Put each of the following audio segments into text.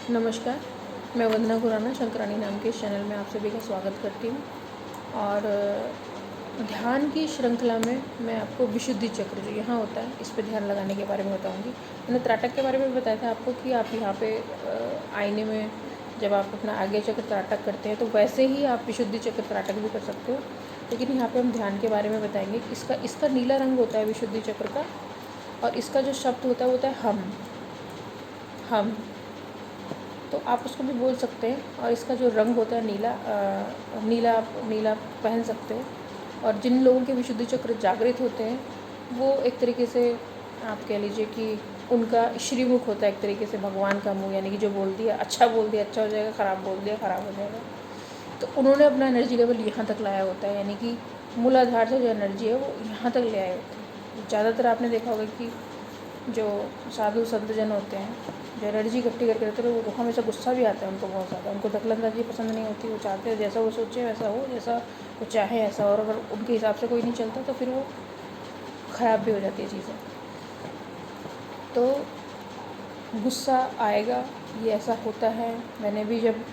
नमस्कार, मैं वंदना खुराना शंकरानी नाम के इस चैनल में आप सभी का स्वागत करती हूँ। और ध्यान की श्रृंखला में मैं आपको विशुद्धि चक्र जो यहाँ होता है इस पे ध्यान लगाने के बारे में बताऊँगी। मैंने त्राटक के बारे में बताया था आपको कि आप यहाँ पे आईने में जब आप अपना आज्ञा चक्र त्राटक करते हैं तो वैसे ही आप विशुद्धि चक्र त्राटक भी कर सकते हो, लेकिन यहाँ पे हम ध्यान के बारे में बताएंगे। इसका नीला रंग होता है विशुद्धि चक्र का, और इसका जो शब्द होता है वो होता है हम। तो आप उसको भी बोल सकते हैं। और इसका जो रंग होता है नीला पहन सकते हो। और जिन लोगों के विशुद्धि चक्र जागृत होते हैं वो एक तरीके से आप कह लीजिए कि उनका श्रीमुख होता है एक तरीके से भगवान का मुँह, यानी कि जो बोल दिया अच्छा हो जाएगा, ख़राब बोल दिया ख़राब हो जाएगा। तो उन्होंने अपना एनर्जी लेवल यहाँ तक लाया होता है, यानी कि मूलाधार से जो एनर्जी है वो यहाँ तक ले आए होते हैं। ज़्यादातर आपने देखा होगा कि जो साधु संत जन होते हैं जो एनर्जी इकट्ठी करके रखते हैं, वो हमेशा गुस्सा भी आता है उनको बहुत ज़्यादा। उनको दखलंदाजी पसंद नहीं होती, वो चाहते हैं जैसा वो सोचे वैसा हो, जैसा वो चाहे ऐसा। और अगर उनके हिसाब से कोई नहीं चलता तो फिर वो ख़राब भी हो जाती है चीज़ें। तो गुस्सा आएगा, ये ऐसा होता है। मैंने भी जब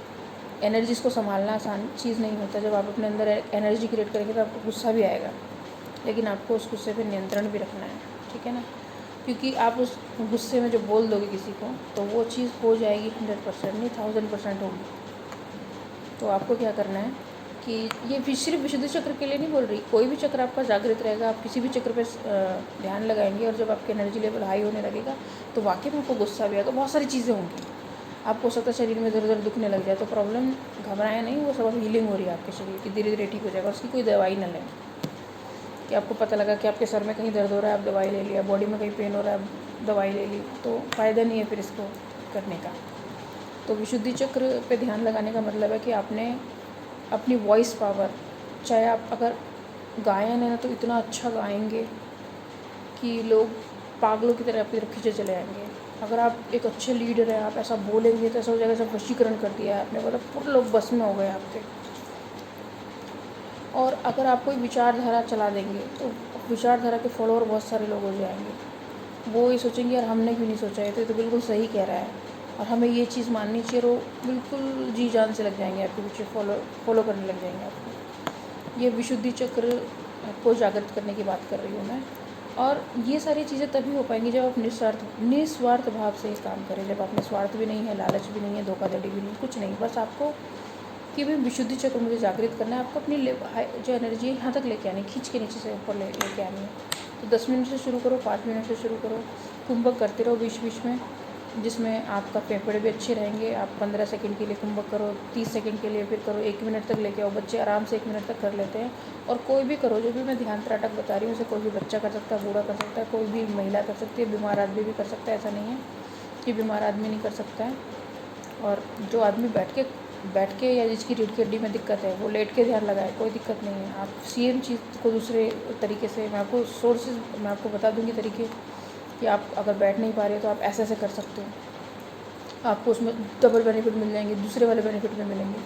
एनर्जीज़ को संभालना आसान चीज़ नहीं होता, जब आप अपने अंदर एनर्जी क्रिएट करेंगे तो आपको गुस्सा भी आएगा, लेकिन आपको उस गुस्से पर नियंत्रण भी रखना है, ठीक है ना। क्योंकि आप उस गुस्से में जो बोल दोगे किसी को तो वो चीज़ हो जाएगी 100% नहीं 1000% होगी। तो आपको क्या करना है कि ये सिर्फ विशुद्धि चक्र के लिए नहीं बोल रही, कोई भी चक्र आपका जागृत रहेगा, आप किसी भी चक्र पे ध्यान लगाएंगे और जब आपकी एनर्जी लेवल हाई होने लगेगा तो वाकई में आपको गुस्सा भी आएगा। तो बहुत सारी चीज़ें होंगी। आपको हो सकता है शरीर में इधर उधर दुखने लग जाए, तो प्रॉब्लम घबराएं नहीं, वो सब हीलिंग हो रही है आपके शरीर की, धीरे धीरे ठीक हो जाएगा। उसकी कोई दवाई ना लें कि आपको पता लगा कि आपके सर में कहीं दर्द हो रहा है, आप दवाई ले लिया, बॉडी में कहीं पेन हो रहा है, आप दवाई ले ली, तो फ़ायदा नहीं है फिर इसको करने का। तो विशुद्धि चक्र पे ध्यान लगाने का मतलब है कि आपने अपनी वॉइस पावर, चाहे आप अगर गायन है ना तो इतना अच्छा गाएंगे कि लोग पागलों की तरह आपकी तरफ खींचे चले आएंगे। अगर आप एक अच्छे लीडर हैं, आप ऐसा बोलेंगे तो ऐसा हो जाएगा सब वशीकरण कर दिया है आपने, मतलब पूरे लोग बस में हो गए आपके। और अगर आप कोई विचारधारा चला देंगे तो विचारधारा के फॉलोअर बहुत सारे लोग हो जाएंगे। वो ये सोचेंगे यार हमने क्यों नहीं सोचा, है तो बिल्कुल सही कह रहा है और हमें ये चीज़ माननी चाहिए। और वो बिल्कुल जी जान से लग जाएंगे आपके पीछे, फॉलो करने लग जाएंगे आपको। ये विशुद्धि चक्र को जागृत करने की बात कर रही हूँ मैं। और ये सारी चीज़ें तभी हो पाएंगी जब आप निस्वार्थ भाव से काम करें, जब आप में स्वार्थ भी नहीं है, लालच भी नहीं है, धोखाधड़ी भी नहीं, कुछ नहीं। बस आपको कि भाई विशुद्धि चक्र मुझे जागृत करना है, आपको अपनी जो एनर्जी है यहाँ तक लेके आनी, खींच के नीचे से ऊपर लेके आनी है। तो 10 मिनट से शुरू करो, 5 मिनट से शुरू करो, कुंभक करते रहो बीच बीच में, जिसमें आपका फेफड़े भी अच्छे रहेंगे। आप 15 सेकंड के लिए कुंभक करो, 30 सेकंड के लिए फिर करो, 1 मिनट तक लेके आओ। बच्चे आराम से 1 मिनट तक कर लेते हैं। और कोई भी करो, जो भी मैं ध्यान त्राटक बता रही हूँ उसे कोई भी बच्चा कर सकता है, बूढ़ा कर सकता है, कोई भी महिला कर सकती है, बीमार आदमी भी कर सकता है। ऐसा नहीं है कि बीमार आदमी नहीं कर सकता है। और जो आदमी बैठ के या जिसकी रीढ़ की हड्डी में दिक्कत है वो लेट के ध्यान लगाए, कोई दिक्कत नहीं है। आप सेम चीज़ को दूसरे तरीके से मैं आपको बता दूंगी तरीके कि आप अगर बैठ नहीं पा रहे हो तो आप ऐसे कर सकते हो। आपको उसमें डबल बेनिफिट मिल जाएंगे, दूसरे वाले बेनिफिट में मिलेंगे।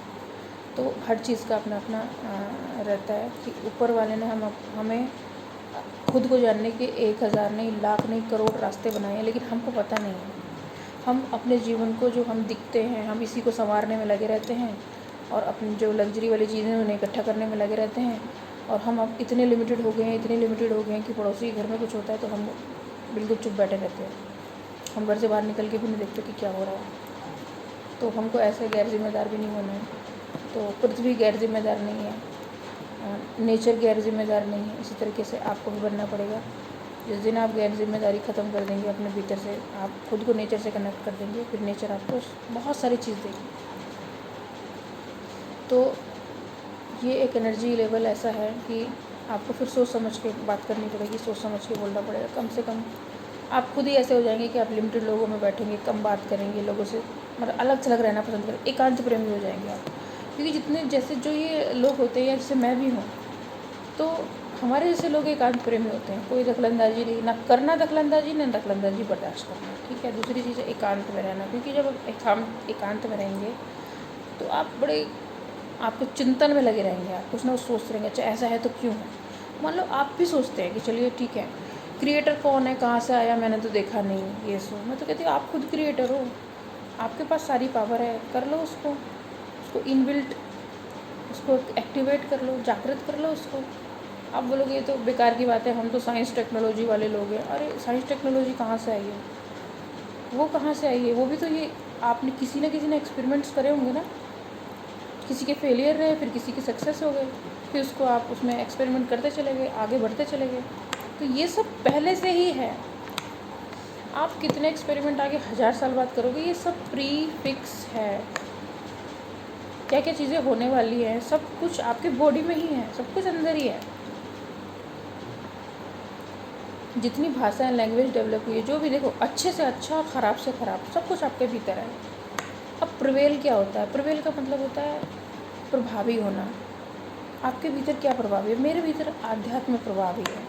तो हर चीज़ का अपना अपना रहता है कि ऊपर वाले ने हमें खुद को जानने के 1000 नहीं, लाख नहीं, करोड़ रास्ते बनाए हैं, लेकिन हमको पता नहीं है। हम अपने जीवन को, जो हम दिखते हैं, हम इसी को संवारने में लगे रहते हैं और अपनी जो लग्जरी वाली चीज़ें उन्हें इकट्ठा करने में लगे रहते हैं। और हम अब इतने लिमिटेड हो गए हैं कि पड़ोसी के घर में कुछ होता है तो हम बिल्कुल चुप बैठे रहते हैं। हम घर से बाहर निकल के भी नहीं देखते कि क्या हो रहा है। तो हमको ऐसे गैर जिम्मेदार भी नहीं होना है। तो पृथ्वी गैर जिम्मेदार नहीं है, नेचर गैर जिम्मेदार नहीं है। इसी तरीके से आपको भी बनना पड़ेगा। जिस दिन आप गैर जिम्मेदारी ख़त्म कर देंगे अपने भीतर से, आप खुद को नेचर से कनेक्ट कर देंगे, फिर नेचर आपको बहुत सारी चीज़ देगी। तो ये एक एनर्जी लेवल ऐसा है कि आपको फिर सोच समझ के बात करनी पड़ेगी, सोच समझ के बोलना पड़ेगा। कम से कम आप खुद ही ऐसे हो जाएंगे कि आप लिमिटेड लोगों में बैठेंगे, कम बात करेंगे, लोगों से मतलब अलग थलग रहना पसंद करें, एकांत प्रेमी हो जाएंगे आप। क्योंकि जितने जैसे जो ये लोग होते हैं, या जैसे मैं भी हूँ, तो हमारे जैसे लोग एकांत प्रेमी होते हैं। कोई दखलंदाजी नहीं, ना करना दखलंदाजी, ना दखलंदाजी बर्दाश्त करना, ठीक है। दूसरी चीज़ है एकांत में रहना, क्योंकि जब आप एकांत में रहेंगे तो आप बड़े आपके चिंतन में लगे रहेंगे। आप कुछ ना कुछ सोचते रहेंगे, अच्छा ऐसा है तो क्यों है। मान लो आप भी सोचते हैं कि चलिए ठीक है, क्रिएटर कौन है, कहाँ से आया, मैंने तो देखा नहीं, ये सो। मैं तो कहती हूँ आप खुद क्रिएटर हो। आपके पास सारी पावर है, कर लो उसको इनबिल्ट, उसको एक्टिवेट कर लो, जागृत कर लो उसको। आप बोलोगे ये तो बेकार की बात है, हम तो साइंस टेक्नोलॉजी वाले लोग हैं। अरे साइंस टेक्नोलॉजी कहाँ से आई है? वो कहाँ से आई है? वो भी तो ये आपने किसी न किसी ने एक्सपेरिमेंट्स करे होंगे ना, किसी के फेलियर रहे, फिर किसी के सक्सेस हो गए, फिर उसको आप उसमें एक्सपेरिमेंट करते चले गए, आगे बढ़ते चले गए। तो ये सब पहले से ही है। आप कितने एक्सपेरिमेंट आगे 1000 साल बाद करोगे, ये सब प्री फिक्स है। क्या क्या चीज़ें होने वाली हैं, सब कुछ आपके बॉडी में ही है, सब कुछ अंदर ही है। जितनी भाषाएं, लैंग्वेज डेवलप हुई है, जो भी देखो, अच्छे से अच्छा, ख़राब से ख़राब, सब कुछ आपके भीतर है। अब प्रिवेल क्या होता है? प्रिवेल का मतलब होता है प्रभावी होना। आपके भीतर क्या प्रभावी है? मेरे भीतर आध्यात्म प्रभावी है,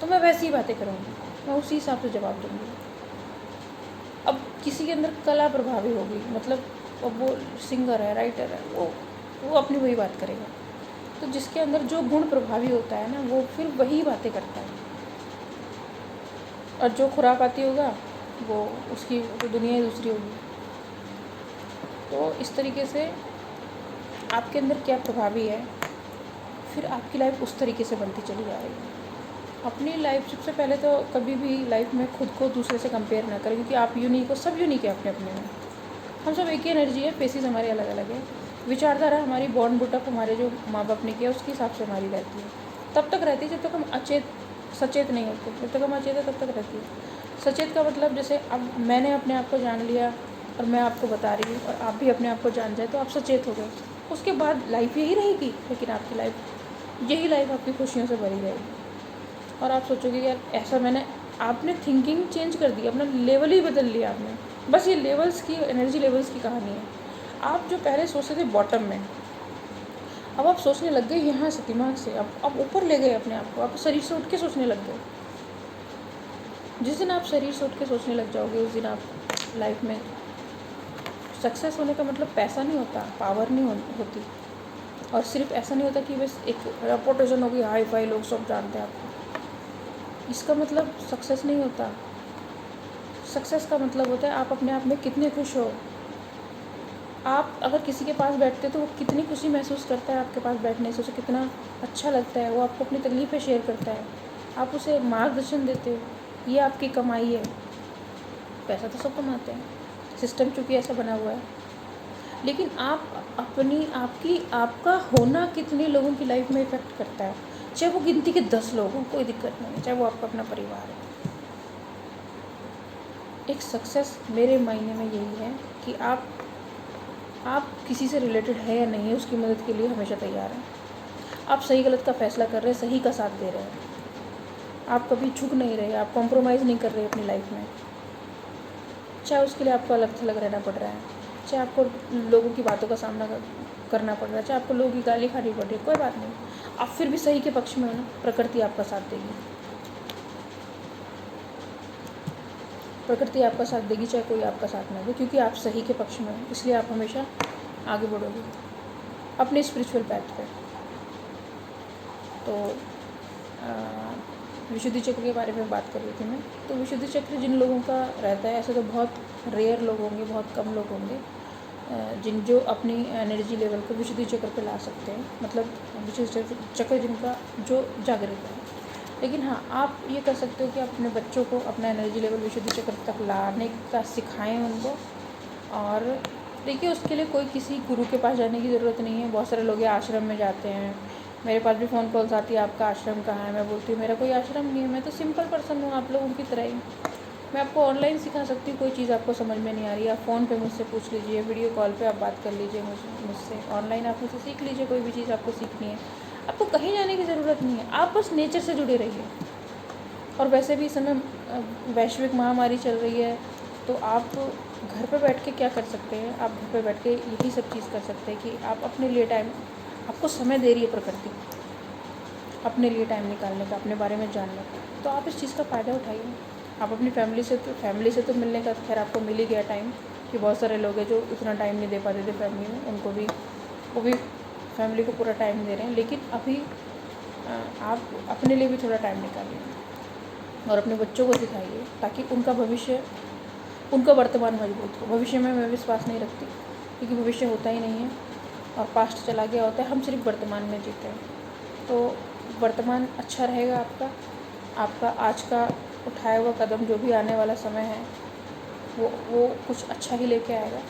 तो मैं वैसी ही बातें करूँगी, मैं उसी हिसाब से जवाब दूँगी। अब किसी के अंदर कला प्रभावी होगी, मतलब अब वो सिंगर है, राइटर है, वो अपनी वही बात करेगा। तो जिसके अंदर जो गुण प्रभावी होता है ना, वो फिर वही बातें करता है। और जो खुरापाती होगा, वो उसकी तो दुनिया ही दूसरी होगी। तो इस तरीके से आपके अंदर क्या प्रभावी है, फिर आपकी लाइफ उस तरीके से बनती चली जा रही है। अपनी लाइफ सबसे पहले तो कभी भी लाइफ में खुद को दूसरे से कंपेयर ना करें, क्योंकि आप यूनिक हो, सब यूनिक है अपने अपने में। हम सब एक ही एनर्जी है, फेसेस हमारे अलग अलग है, विचारधारा हमारी बॉर्न बुटअप हमारे जो माँ बाप ने किया उसके हिसाब से हमारी रहती है। तब तक रहती है जब तक हम सचेत नहीं होते। जब तक हम अचेत है तब तक रहती है। सचेत का मतलब, जैसे अब मैंने अपने आप को जान लिया और मैं आपको बता रही हूँ, और आप भी अपने आप को जान जाए तो आप सचेत हो गए। उसके बाद लाइफ यही रहेगी, लेकिन आपकी लाइफ, यही लाइफ आपकी खुशियों से भरी रहेगी। और आप सोचोगे यार ऐसा आपने थिंकिंग चेंज कर दी, अपना लेवल ही बदल लिया आपने। बस ये लेवल्स की, एनर्जी लेवल्स की कहानी है। आप जो पहले सोचते थे बॉटम में, अब आप सोचने लग गए यहाँ से, दिमाग से। अब ऊपर ले गए अपने आप को, आप शरीर से उठ के सोचने लग गए। जिस दिन आप शरीर से उठ के सोचने लग जाओगे, उस दिन आप लाइफ में सक्सेस होने का मतलब पैसा नहीं होता, पावर नहीं होती, और सिर्फ ऐसा नहीं होता कि बस एक रेपुटेशन होगी, हाई फाई लोग सब जानते हैं आपको। इसका मतलब सक्सेस नहीं होता। सक्सेस का मतलब होता है आप अपने आप में कितने खुश हो। आप अगर किसी के पास बैठते तो वो कितनी खुशी महसूस करता है आपके पास बैठने से, उसे कितना अच्छा लगता है, वो आपको अपनी तकलीफ़ें शेयर करता है, आप उसे मार्गदर्शन देते हो। ये आपकी कमाई है। पैसा तो सब कमाते हैं, सिस्टम चूँकि ऐसा बना हुआ है। लेकिन आपका होना कितने लोगों की लाइफ में इफ़ेक्ट करता है। चाहे वो गिनती के 10 लोग हों, कोई दिक्कत नहीं है, चाहे वो आपका अपना परिवार है। एक सक्सेस मेरे मायने में यही है कि आप किसी से रिलेटेड है या नहीं है, उसकी मदद के लिए हमेशा तैयार हैं। आप सही गलत का फैसला कर रहे हैं, सही का साथ दे रहे हैं, आप कभी झुक नहीं रहे, आप कॉम्प्रोमाइज़ नहीं कर रहे अपनी लाइफ में। चाहे उसके लिए आपको अलग थलग रहना पड़ रहा है, चाहे आपको लोगों की बातों का सामना करना पड़ रहा है, चाहे आपको लोगों की गाली खानी पड़ रही है, कोई बात नहीं, आप फिर भी सही के पक्ष में हो ना। प्रकृति आपका साथ देगी, प्रकृति आपका साथ देगी, चाहे कोई आपका साथ ना दे, क्योंकि आप सही के पक्ष में हो। इसलिए आप हमेशा आगे बढ़ोगे अपने स्पिरिचुअल पैथ पे। तो विशुद्धि चक्र के बारे में बात कर रही थी मैं। तो विशुद्धि चक्र जिन लोगों का रहता है, ऐसे तो बहुत रेयर लोग होंगे, बहुत कम लोग होंगे जो अपनी एनर्जी लेवल को विशुद्धि चक्र पे ला सकते हैं, मतलब विशुद्धि चक्र जिनका जो जागृत है। लेकिन हाँ, आप ये कर सकते हो कि आप अपने बच्चों को अपना एनर्जी लेवल विशुद्धि चक्र तक लाने का सिखाएं उनको। और देखिए, उसके लिए कोई किसी गुरु के पास जाने की ज़रूरत नहीं है। बहुत सारे लोग आश्रम में जाते हैं, मेरे पास भी फ़ोन कॉल्स आती है, आपका आश्रम कहाँ है? मैं बोलती हूँ मेरा कोई आश्रम नहीं है, मैं तो सिंपल पर्सन हूँ, आप लोगों की तरह ही। मैं आपको ऑनलाइन सिखा सकती हूँ, कोई चीज़ आपको समझ में नहीं आ रही, आप फ़ोन पे मुझसे पूछ लीजिए, वीडियो कॉल पे आप बात कर लीजिए मुझसे, ऑनलाइन आप मुझसे सीख लीजिए, कोई भी चीज़ आपको सीखनी है। आपको कहीं जाने की ज़रूरत नहीं है, आप बस नेचर से जुड़े रहिए। और वैसे भी इस समय वैश्विक महामारी चल रही है, तो आप घर पे बैठ के क्या कर सकते हैं? आप घर पे बैठ के यही सब चीज़ कर सकते हैं कि आप अपने लिए टाइम, आपको समय दे रही है प्रकृति अपने लिए टाइम निकालने का, अपने बारे में जानने का, तो आप इस चीज़ का फ़ायदा उठाइए। आप अपनी फैमिली से तो मिलने का खैर आपको मिल ही गया टाइम, कि बहुत सारे लोग हैं जो इतना टाइम नहीं दे पाते थे फैमिली में, वो भी फैमिली को पूरा टाइम दे रहे हैं। लेकिन अभी आप अपने लिए भी थोड़ा टाइम निकालिए और अपने बच्चों को सिखाइए, ताकि उनका भविष्य उनका वर्तमान मजबूत हो। भविष्य में मैं विश्वास नहीं रखती, क्योंकि भविष्य होता ही नहीं है और पास्ट चला गया होता है, हम सिर्फ वर्तमान में जीते हैं। तो वर्तमान अच्छा रहेगा आपका आज का उठाया हुआ कदम जो भी आने वाला समय है वो कुछ अच्छा ही लेके आएगा।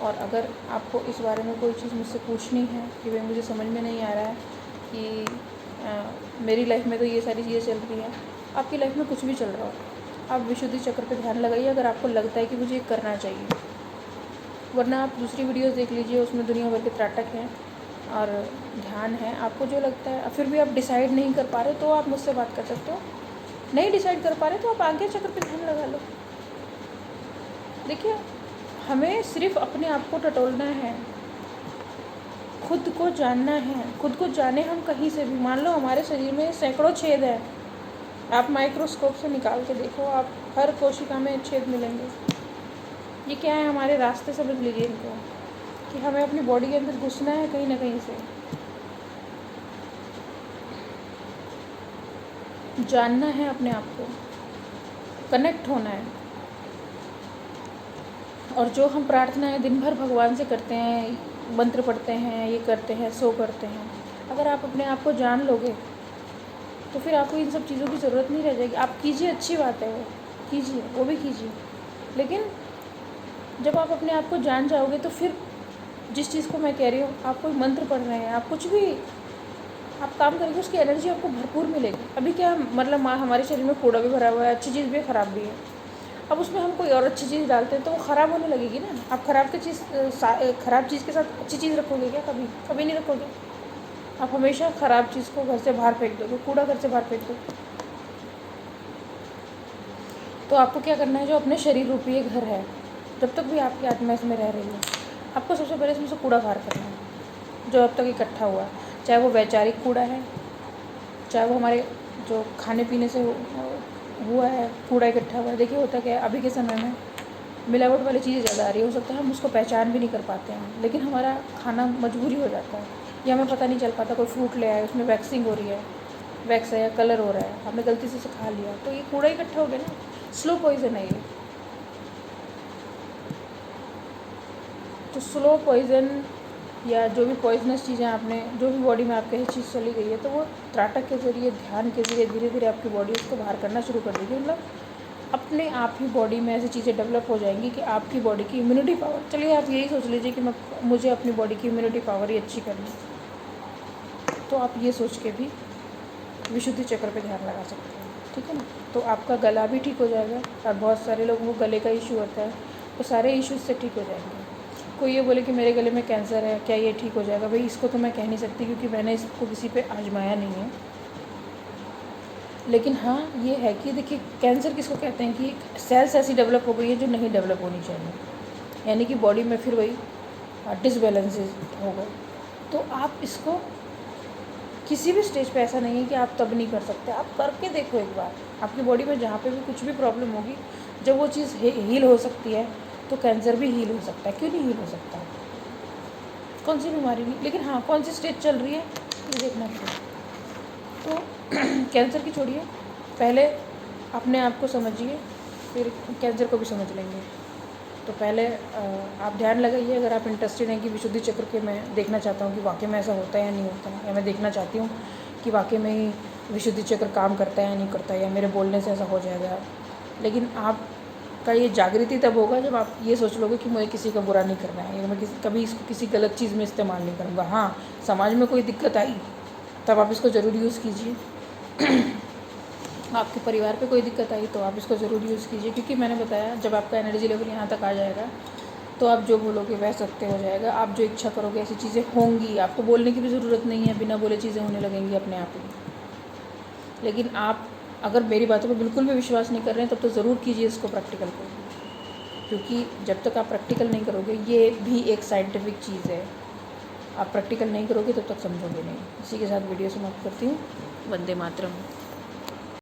और अगर आपको इस बारे में कोई चीज़ मुझसे पूछनी है कि भाई मुझे समझ में नहीं आ रहा है कि मेरी लाइफ में तो ये सारी चीज़ें चल रही हैं, आपकी लाइफ में कुछ भी चल रहा हो, आप विशुद्धि चक्र पे ध्यान लगाइए अगर आपको लगता है कि मुझे ये करना चाहिए। वरना आप दूसरी वीडियोस देख लीजिए, उसमें दुनिया भर के त्राटक हैं और ध्यान है। आपको जो लगता है, फिर भी आप डिसाइड नहीं कर पा रहे तो आप मुझसे बात कर सकते हो। नहीं डिसाइड कर पा रहे तो आप आज्ञा चक्र पे ध्यान लगा लो। देखिए, हमें सिर्फ अपने आप को टटोलना है, खुद को जानना है। खुद को जाने हम कहीं से भी। मान लो हमारे शरीर में सैकड़ों छेद हैं, आप माइक्रोस्कोप से निकाल के देखो, आप हर कोशिका में छेद मिलेंगे। ये क्या है? हमारे रास्ते समझ लीजिए इनको, कि हमें अपनी बॉडी के अंदर घुसना है कहीं ना कहीं से। जानना है अपने आप को, कनेक्ट होना है। और जो हम प्रार्थनाएं दिन भर भगवान से करते हैं, मंत्र पढ़ते हैं, ये करते हैं, सो करते हैं, अगर आप अपने आप को जान लोगे तो फिर आपको इन सब चीज़ों की ज़रूरत नहीं रह जाएगी। आप कीजिए, अच्छी बात है, वो कीजिए, वो भी कीजिए, लेकिन जब आप अपने आप को जान जाओगे तो फिर जिस चीज़ को मैं कह रही हूँ, आप कोई मंत्र पढ़ रहे हैं, आप कुछ भी आप काम करेंगे, उसकी एनर्जी आपको भरपूर मिलेगी। अभी क्या मतलब हमारे शरीर में कूड़ा भी भरा हुआ है, अच्छी चीज़ भी है, ख़राब भी है। अब उसमें हम कोई और अच्छी चीज़ डालते हैं तो वो ख़राब होने लगेगी ना। आप ख़राब चीज़ के साथ अच्छी चीज़ रखोगे क्या? कभी कभी नहीं रखोगे। आप हमेशा ख़राब चीज़ को घर से बाहर फेंक दोगे, कूड़ा घर से बाहर फेंक दोगे। तो आपको क्या करना है? जो अपने शरीर रूपी ये घर है, जब तक भी आपकी आत्मा इसमें रह रही है, आपको सबसे पहले इसमें से कूड़ा बाहर करना है जो अब तक इकट्ठा हुआ है। चाहे वो वैचारिक कूड़ा है, चाहे वो हमारे जो खाने पीने से हुआ है कूड़ा इकट्ठा हुआ है। देखिए होता क्या है, अभी के समय में मिलावट वाली चीज़ें ज़्यादा आ रही है। हो सकता है हम उसको पहचान भी नहीं कर पाते हैं, लेकिन हमारा खाना मजबूरी हो जाता है, या हमें पता नहीं चल पाता। कोई फ्रूट ले आए, उसमें वैक्सिंग हो रही है, वैक्स है या कलर हो रहा है, हमने गलती से खा लिया, तो ये कूड़ा इकट्ठा हो गया ना। स्लो पॉइजन है ये। तो स्लो पॉइजन या जो भी पॉइजनस चीज़ें आपने, जो भी बॉडी में आपके चीज़ चली गई है, तो वो त्राटक के ज़रिए, ध्यान के ज़रिए धीरे धीरे आपकी बॉडी उसको बाहर करना शुरू कर देगी। मतलब अपने आप ही बॉडी में ऐसी चीज़ें डेवलप हो जाएंगी कि आपकी बॉडी की इम्यूनिटी पावर, चलिए आप यही सोच लीजिए कि मुझे अपनी बॉडी की इम्यूनिटी पावर ही अच्छी करनी, तो आप ये सोच के भी विशुद्धि चक्र पे ध्यान लगा सकते हैं, ठीक है ना। तो आपका गला भी ठीक हो जाएगा। और बहुत सारे लोगों को गले का इशू होता है, वो सारे इश्यूज से ठीक हो जाएंगे। कोई ये बोले कि मेरे गले में कैंसर है, क्या ये ठीक हो जाएगा? भाई इसको तो मैं कह नहीं सकती, क्योंकि मैंने इसको किसी पे आजमाया नहीं है। लेकिन हाँ ये है कि देखिए, कैंसर किसको कहते हैं कि सेल्स ऐसी डेवलप हो गई है जो नहीं डेवलप होनी चाहिए, यानी कि बॉडी में फिर वही डिसबैलेंसेस हो गए। तो आप इसको किसी भी स्टेज पे ऐसा नहीं है कि आप तब नहीं कर सकते, आप करके देखो एक बार। आपकी बॉडी में जहाँ पे भी कुछ भी प्रॉब्लम होगी, जब वो चीज़ हील हो सकती है, तो कैंसर भी हील हो सकता है। क्यों नहीं हील हो सकता? कौन सी बीमारी नहीं, लेकिन हाँ कौन सी स्टेज चल रही है ये देखना चाहिए। तो कैंसर की छोड़िए, पहले अपने आप को समझिए, फिर कैंसर को भी समझ लेंगे। तो पहले आप ध्यान लगाइए। अगर आप इंटरेस्टेड हैं कि विशुद्धि चक्र के, मैं देखना चाहता हूँ कि वाकई में ऐसा होता है या नहीं होता है, या मैं देखना चाहती हूँ कि वाकई में ही विशुद्धि चक्र काम करता है या नहीं करता है, या मेरे बोलने से ऐसा हो जाएगा। लेकिन आपका ये जागृति तब होगा जब आप ये सोच लोगे कि मुझे किसी का बुरा नहीं करना है, या मैं कभी इसको किसी गलत चीज़ में इस्तेमाल नहीं करूँगा। हाँ, समाज में कोई दिक्कत आई तब आप इसको ज़रूर यूज़ कीजिए। आपके परिवार पे कोई दिक्कत आई तो आप इसको ज़रूर यूज़ कीजिए, क्योंकि मैंने बताया जब आपका एनर्जी लेवल यहाँ तक आ जाएगा तो आप जो बोलोगे वह सत्य हो जाएगा। आप जो इच्छा करोगे ऐसी चीज़ें होंगी, आपको बोलने की भी ज़रूरत नहीं है, बिना बोले चीज़ें होने लगेंगी अपने आप ही। लेकिन आप अगर मेरी बातों पर बिल्कुल भी विश्वास नहीं कर रहे हैं तब तो ज़रूर कीजिए इसको प्रैक्टिकल को, क्योंकि जब तक आप प्रैक्टिकल नहीं करोगे, ये भी एक साइंटिफिक चीज़ है, आप प्रैक्टिकल नहीं करोगे तब तक समझोगे नहीं। इसी के साथ वीडियो समाप्त करती हूँ। वंदे मातरम।